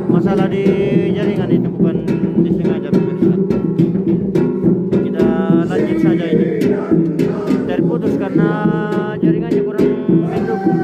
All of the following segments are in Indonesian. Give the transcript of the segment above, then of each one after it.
Masalah di jaringan itu bukan disengaja pemirsa. Kita lanjut saja ini. Terputus karena jaringannya kurang mendukung.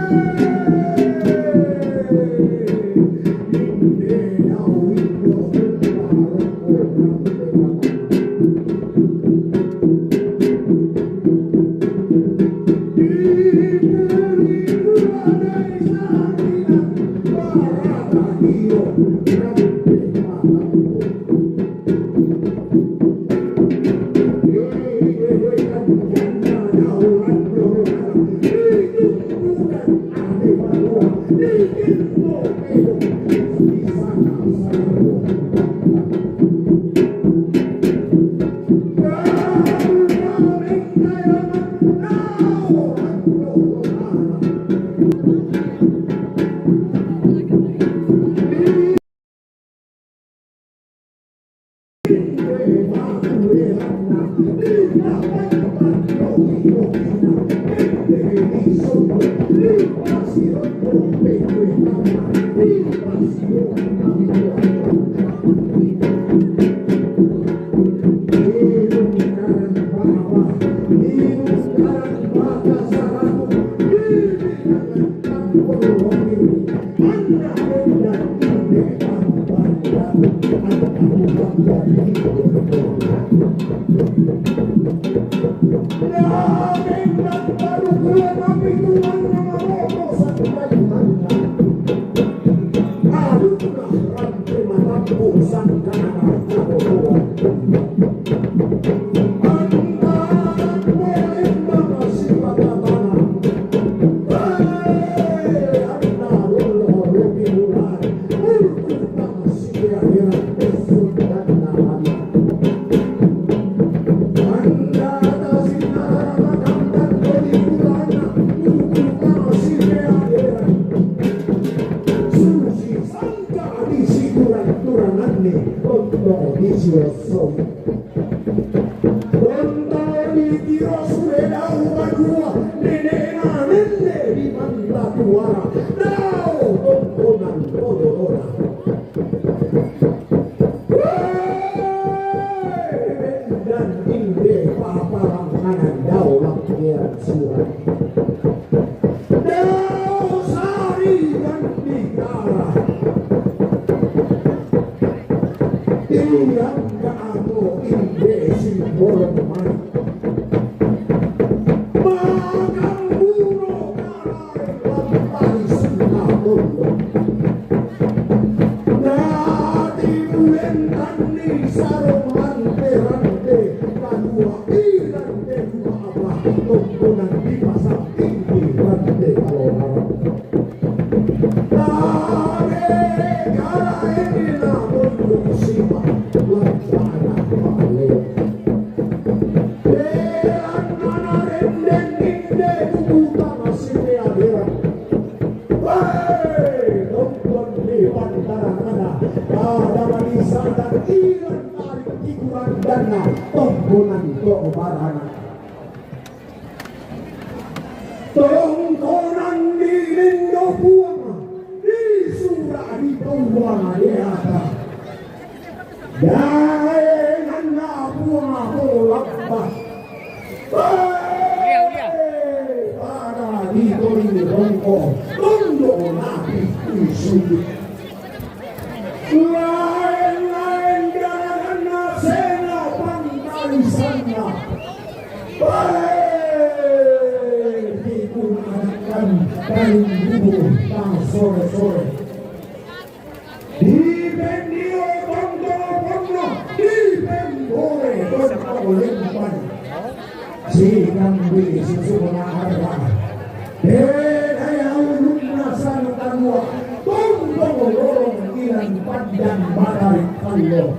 Allah.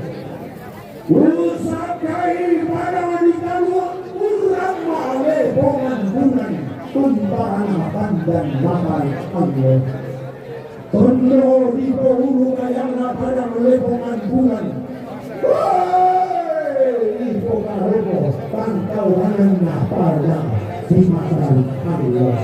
Usakai pada dikaluan urang male bongan bulan tumpahan pandan makan Allah. Tondo di pohulu kayana pada melebongan bulan. Ibu karobo pantau anaknya pada di masa Allah.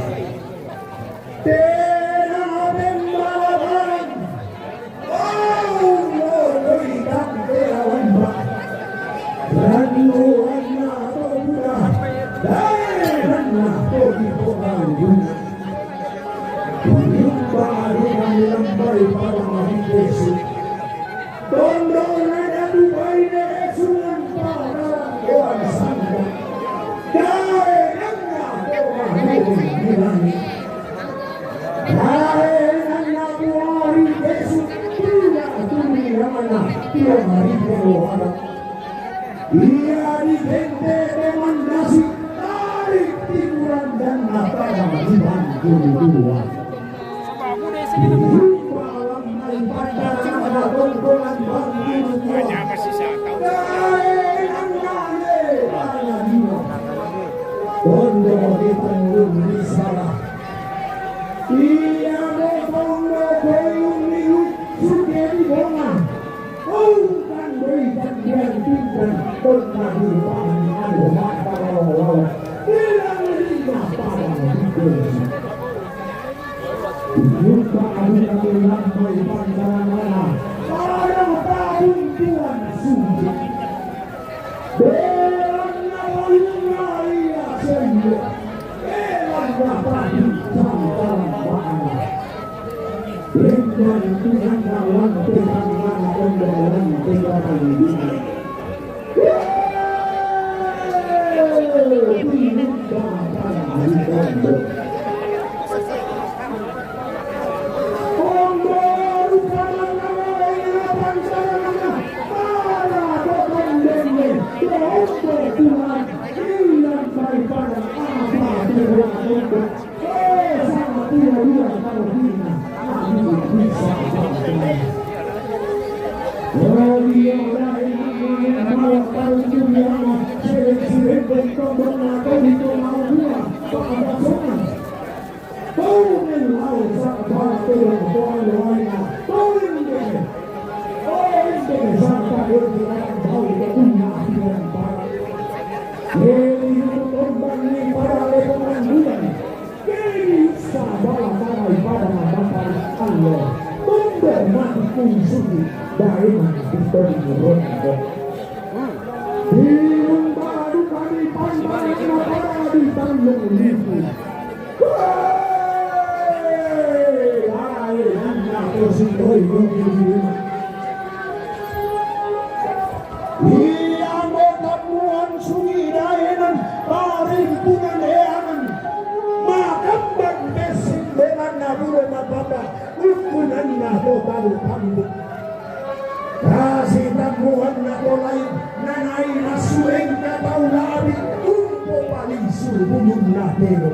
Ia digente demandasi tarik timuran dan natada di bangku dua. Malam main pada ada tontonan bangku dua. Tondo di panggung di salah. Ia tondo koyung liut sudah di bongan. Bukan berikan yang tinggal pernah dibangun anu mata lawan hilang lima pada hidup. Jumpa anu kami lambai pandangan mana pada tahun Tuhan suci. Belan nawalung raya sendiri. Belan dapat sampai mana. Dengan Tuhan kawan Tuhan mana pembelaan tinggal di sini. Kasih tamuan na lain nanay na sueng kataw na abi umpo paling sulbunod na pero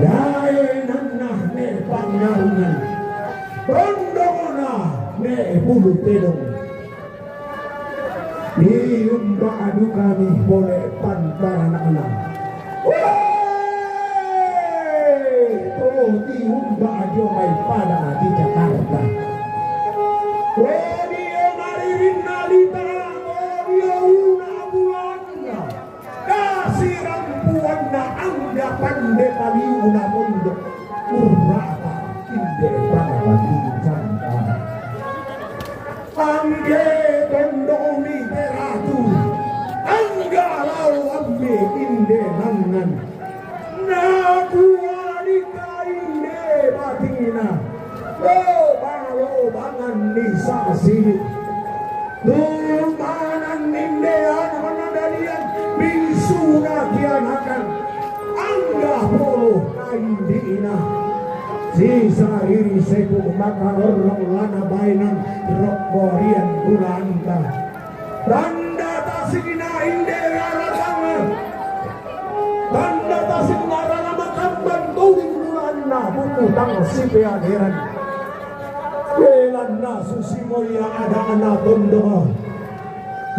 dahil nang me pangarungan tondo na me pulot pero iyong baado kami boleh pantaran alam iyong baado may pada di Jakarta. Radio maririn nalita, radio una bulan na, kasih rampuan na angga pande paliuna mundo, urrata inde para baginsan ka. Angge kondomi teratu, angga lau ambe inde nangan, nabuani ka inde batina. Lobangan di sasi Lumanan nindean manadalian bisu nagianakan angga polo kaindina sisa iri sepu makarorong lana bainan rokborian bulanta tanda tasikina indera rasanga tanda tasikina rana makamban tuling bulana buku tang sipe aderan Belan na susi mo ya ada anak tondo.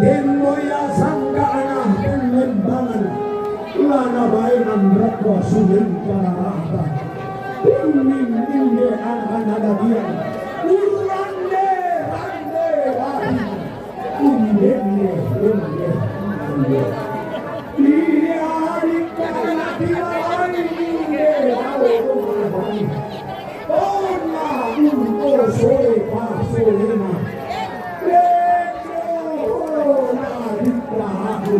Din mo ya sangga anak pengembangan. Lana baik andrakwa sulit karata. Pimin inde anak ada dia. Urande rande wadi. Inde inde. Dia dikana dia inde wadi. Ona unko soe pa soena. Ona dikla aku.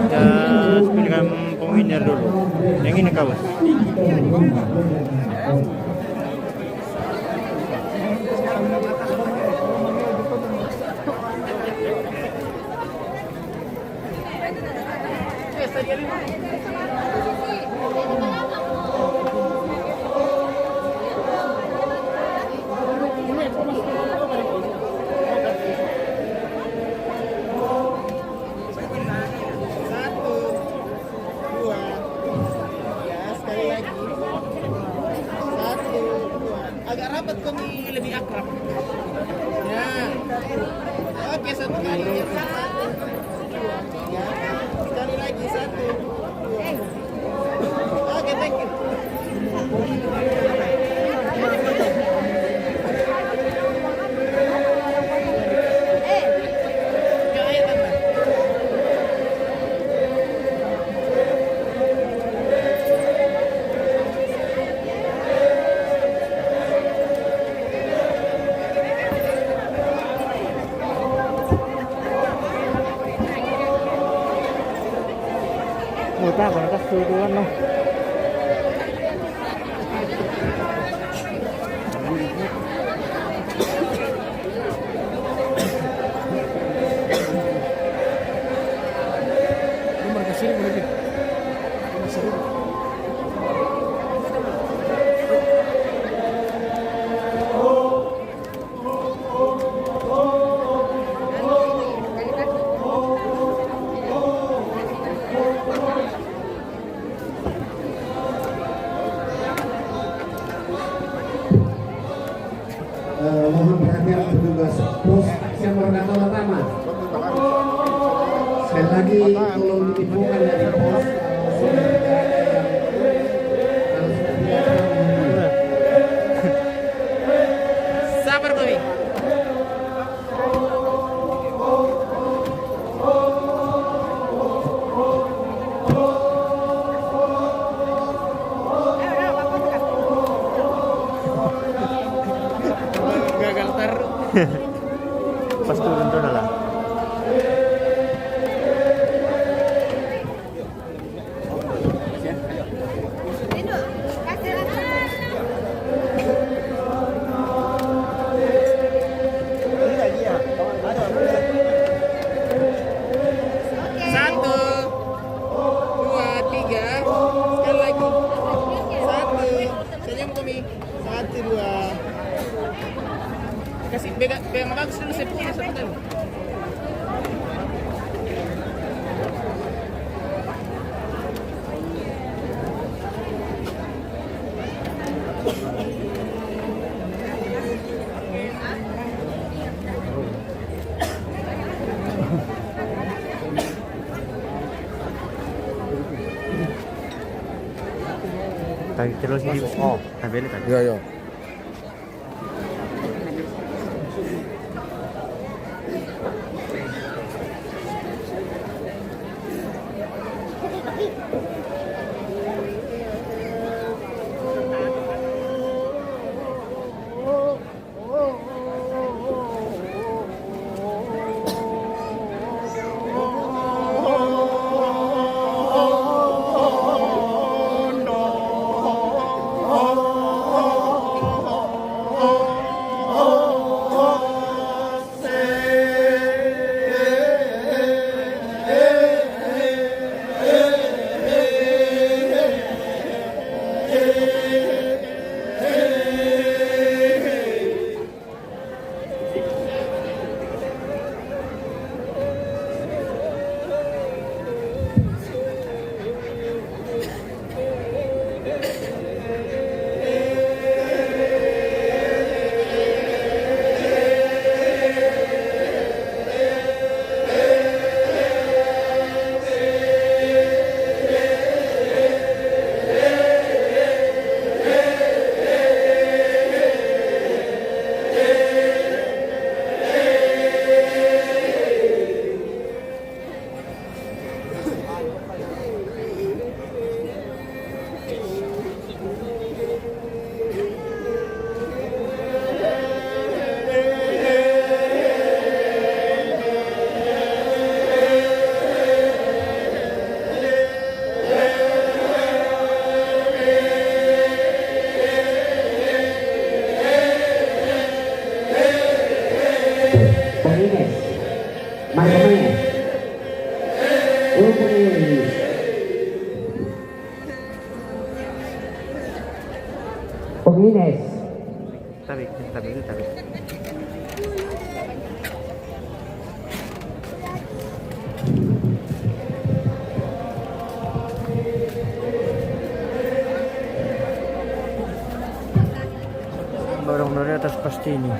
Kita pilihkan pengwinner dulu. Yang ini kawan. Agak rapat kok lebih akrab. Ya. Oke, satu kali. Ya. Sekali lagi, satu. Oke, thank you. Kita berangkat duluan loh. Mohon perhatian petugas pos yang berkata pertama. Sekali lagi tolong diinfokan dari pos. Sabar kami. Gagal taruh. Pas turun tuh lah. Satu, dua, tiga. Sekali lagi. Satu. Senyum kami. Satu, dua. Kasih pegang bagus dulu safety-nya satu kali. Tarik terus ini. Oh, tampilin tadi. Iya, iya. Pengines. Tarik. Barang dari atas pasti ini.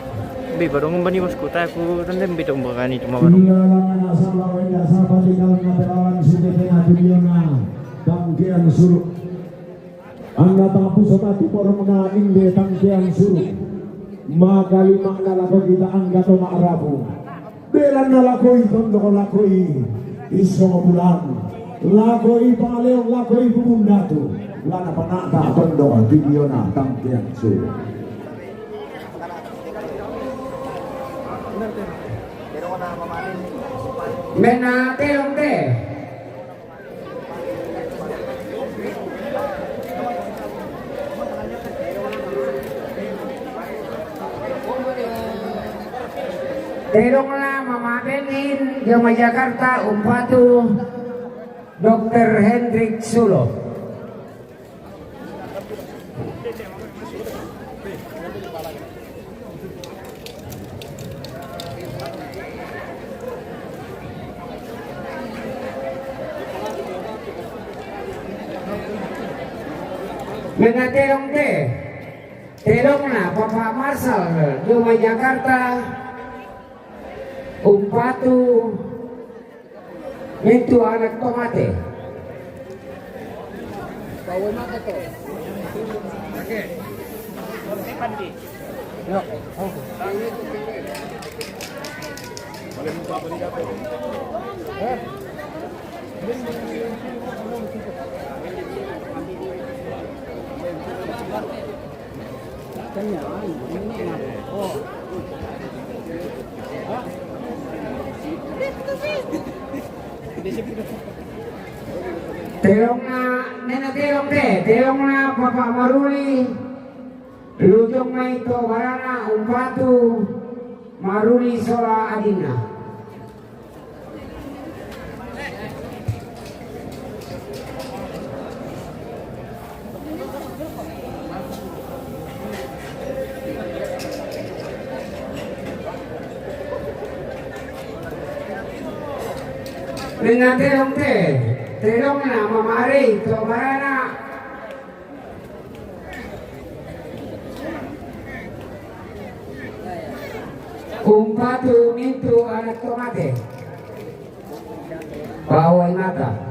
Bi baru ngembani bosku, tak aku tanda bitung berani cuma baru. Ilalangan asal wenda sahabat di dalam perawan sudah tengah dunia tangkian suruh. Anda tahu sotati poromna inde tangkian suruh. Maka lima nalako kita anggato maarabu. Belan nalakoi tondo lakoi iso bulan. Lakoi paleong lakoi bumundatu. Lana panata tondo video na tangkian suruh. Mena telong deh. Terongna Mama Benin Yogyakarta Umpatu Dr. Hendrik Sulo. Menaterong terongna Papa Marshal Yogyakarta Umpatu itu anak tomate. Terongna Papa Maruli Lujung Maito Barana Umpatu Maruli Sola Adina. Dengan terongna Mamari Tomarana Umpatu mintu anak tomate bawai mata.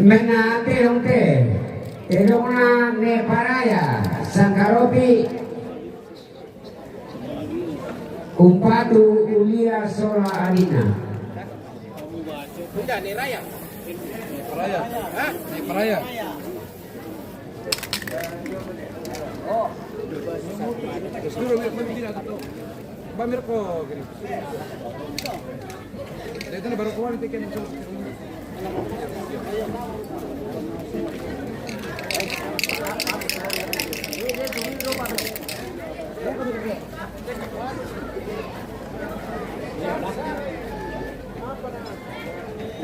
Mena terongna Neparaya Sangkaropi Umpatu Ulia Sola Adina. Udah, Neraya. Peraya. Suruh tidak tuh. Bamir kok gini. Itu baru keluar tiket itu.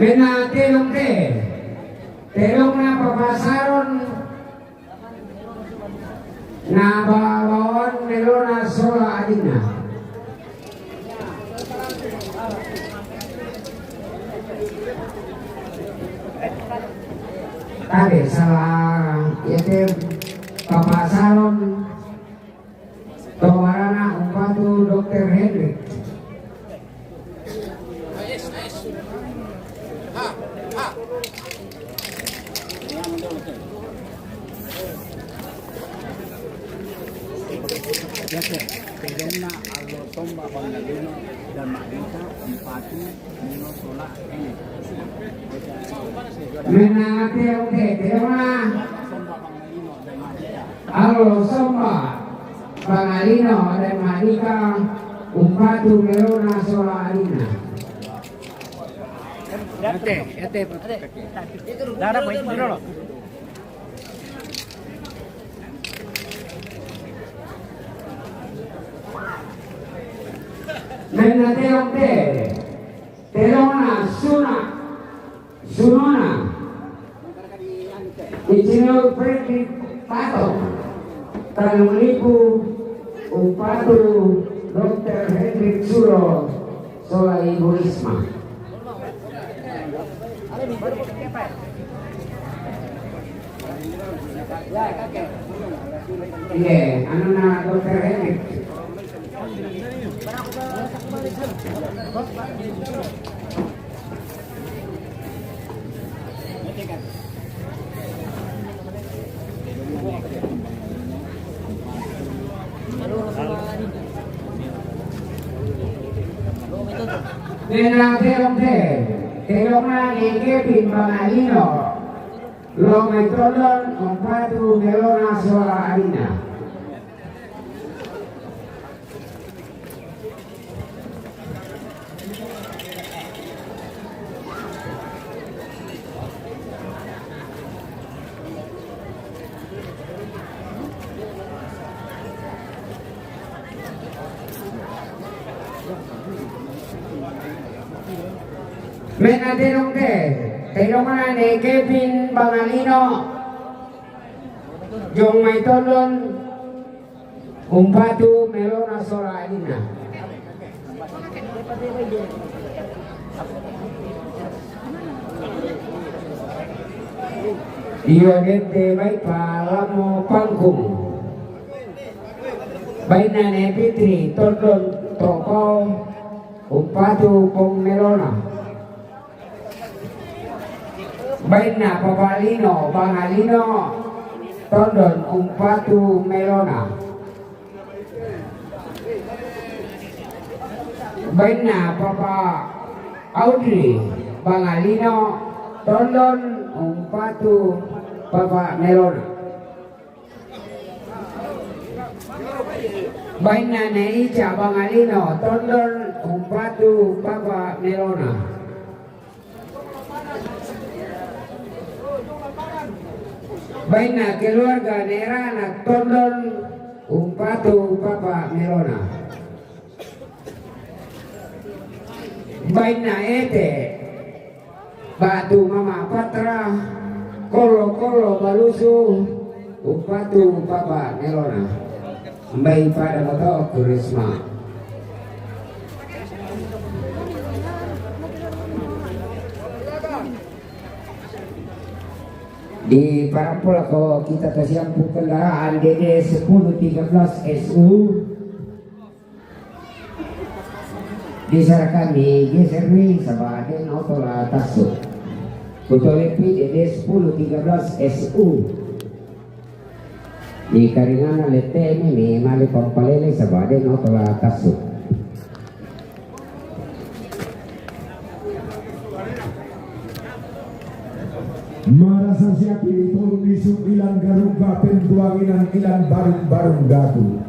Mena terongna papasaron na bawon melona Sola Adina. Tadi salah itu papasaron Tomarana Umpatu Dr. Hendrik. Terongna Allo Tomba Bangalino dan Madita Umpatu Mino Sola ini. Terongna Allo Tomba Bangalino dan Madita Umpatu Melona Sola Adina. Darah baik dulu. Terongna Sunona Ichino Preti Pato Tanamliku Umpatu Dr. Hendrik Sulo Sola Ibu Risma. Iya, anu na Dr. Hendrik. Terongna Kevin Bangalino Lo Metrodon Umpatu Melona Sola Adina. Mena terong na ni Kevin Bangalino, Jong May Tolon, Umpatu Melona Soraina. Iyo gente may palamo pangkum. Baina ni Fitri Tolon Toko, Umpatu Pong Melona. Baina Papalino Bangalino Tondon Umpatu Melona. Baina Papa Audrey Bangalino Tondon Umpatu Papa Melona. Baina Neicha Bangalino Tondon Umpatu Papa Melona. Baina keluarga Nerana Tondon Umpatu Papa Melona. Baina Ete Batu Mama Patra Kolo Balusu Umpatu Papa Melona. Mbay pada moto Kurisma. Di Parampol ako kita kasiampu kendaraan DD 1013 SU diserahkan di Geserwi Sabaden Otola Tasuk Kutolepi DD 1013 SU di Karingana Lete ini Mali Pampalele Sabaden Otola Tasuk. Marasa siap itu disuk ilang garuga pentuanginan ilang barung-barung gatu.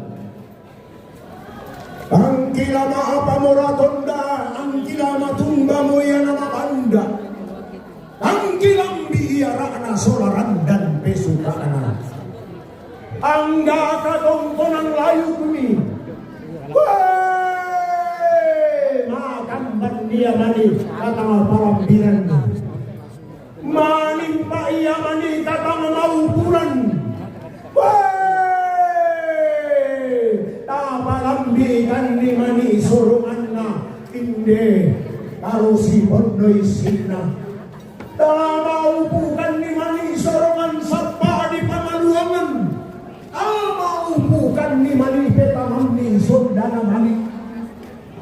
Angkila maapa moratonda, angkila matumba moya nama banda. Angkilang biarakna solaran dan pesukana. Angga katongkonang layu kumi. Weh, makan bandia mani katang parambiran. Maning pa iya mani katang maupuran. Weh, tapalambikan ni mani sorungan na inde tarusi bondoy sina. Maupukan ni mani sorongan sapa di pamaluangan. Maupukan ni mani petamam ni sondana mani.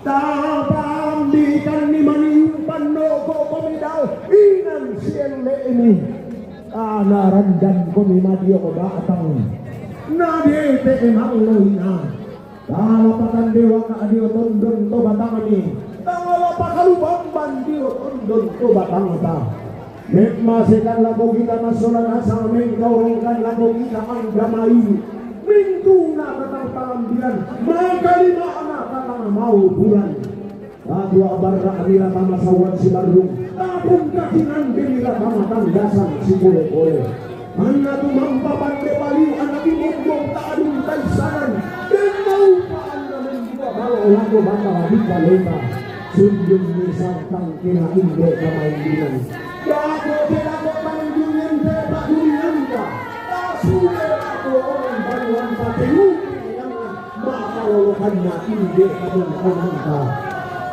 Tapalambikan ni mani pandoko komidao inan sielle ini. Narandan komimadio ko batang. Nadete emang loina. Talapatan dewa ka adio tondon to batang ni. Talapakaluban bandio tondon to batang ta. Mekmasikan lagu kita nasional asal mengkaurungkan lagu kita anggamayu. Mingtuna katang palambilan. Maka lima anak katang mau bulan. Kadua barra bila tama sawan si barung. Tapung kakinan bila tama tanggasan si kole-kole. Anak tu mampapan kepaliu anak ibong tak adung taisanan. Dan mau pa anda menjual kalau lagu bakal habika leta. Sundung misantang kina inde kamay bilang. Ako pinako pangdungan sa pagdungan ka. Sulit ako ang baluan sa tinupi ng makawalokan na hindi kabungkunan ka.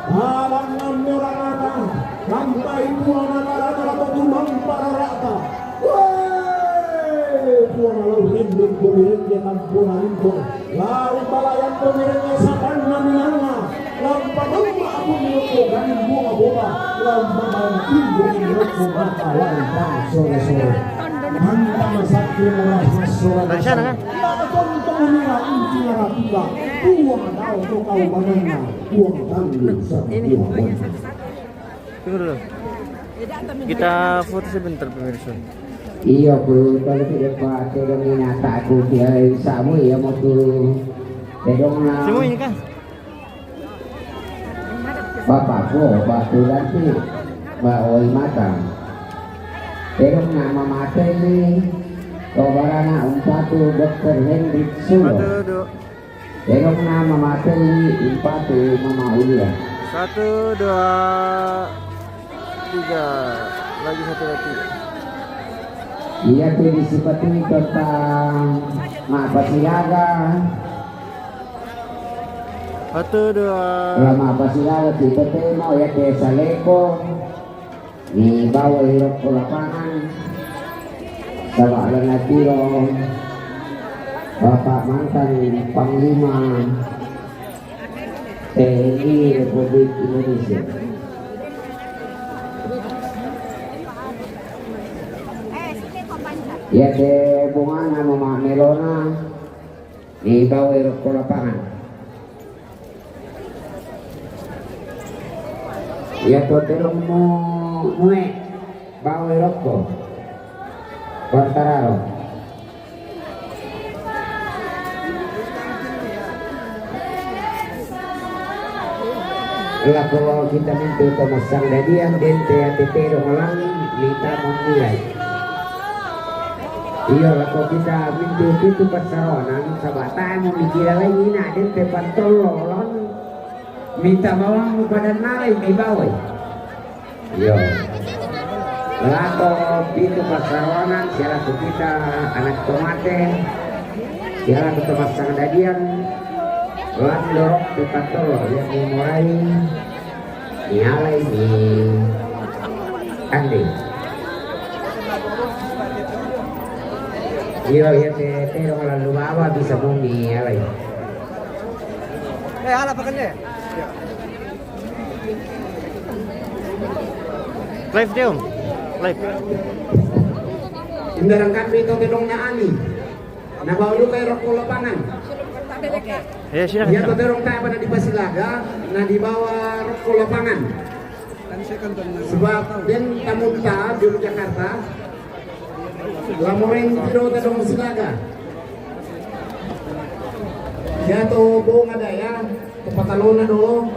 Alang ng murangata, kampay mo na narata ko kumampalarata. Puan alaw hinding kumirin niya ng punanin ko. Lari palayan kumirin niya sa kanaminan nga. Lampamama ako niyo ko ganin mo aboba. Lampamang indong niyo ko matalang pang sore-sore. Handa masakit na mas sore-sore. Nakatontong nila ang tinarapika. Puwang daw to kaubanan na. Puwang tanggung sa puwang. Tunggu dulu. Kita foto sebentar pemirsa. Iya bro, kalau tidak pak, tidak minata aku dia samu ya mau tuh, tedong na. Semua ini kan? Bapakku, batu nanti, mbak oi mata. Tedong nama mata ini, kabarana umpatu Dr. Hendrik Sulo. Tedong nama mata ini umpatu Mama Ulia. 1, 2. Lagi satu lagi. Iya tuh sifat ini tentang apa silaga. Satu dua. Lama apa silaga kita mau ya ke Saleko. Ni bawa hirok ke lapangan. Bawa lana tiro. Bapak mantan Panglima TNI Republik Indonesia. Ya de bunga nama Melona di bawah rokok lapangan. Ya to terong mo nue bawah rokok. Quartararo. Kalau kita minta pemasang dadian dente atitero malang kita memulai. Iya kalau kita minta itu pasaronan sabatan mau mikir lagi nak dente pantolon minta bawang pada naik di bawah. Iya. Kalau itu pasaronan siapa kita anak tomate siapa pemasang dadian lan dorok di pantolon yang dimulai nyalai di Andi. Iya ya pero lalu bawa bisa bumi nyalai. Hala pa kanya. Live dia om. Live. Indarang kami itu gedongnya Ani. Nah bawa lu kayak rokok lapangan. Ya silakan. Dia terong tayo pada di Pasilaga, nah di bawah rokok lapangan. Sebab dia tamunta di Jakarta, lamorin tiro terong Pasilaga. Dia tuh buong ada ya, ke Patalona dulu,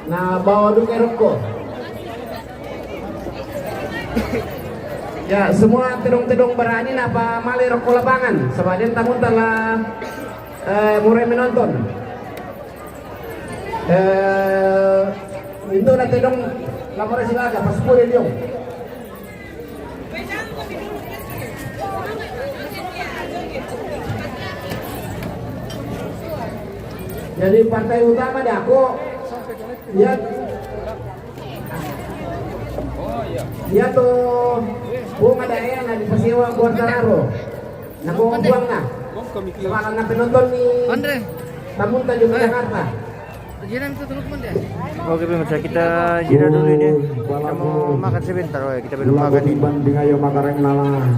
nah bawa dulu kayak rokok. Ya semua terong-terong berani apa mali rokok lapangan, sebab dia tamunta lah. Mulai menonton itu nanti dong laporan Silaga pas 10 dong. Jadi partai utama dah aku ya tuh bunga daerah nah di Pasiwa Quartararo nah buang nah semalam na penonton ni Andre. Tamunta di Jakarta. Jiran itu tuluk mana? Oke pemirsa kita jeda dulu ini. Kita mau makan sebentar, kita belum makan ini. Banding ayo makareng nala.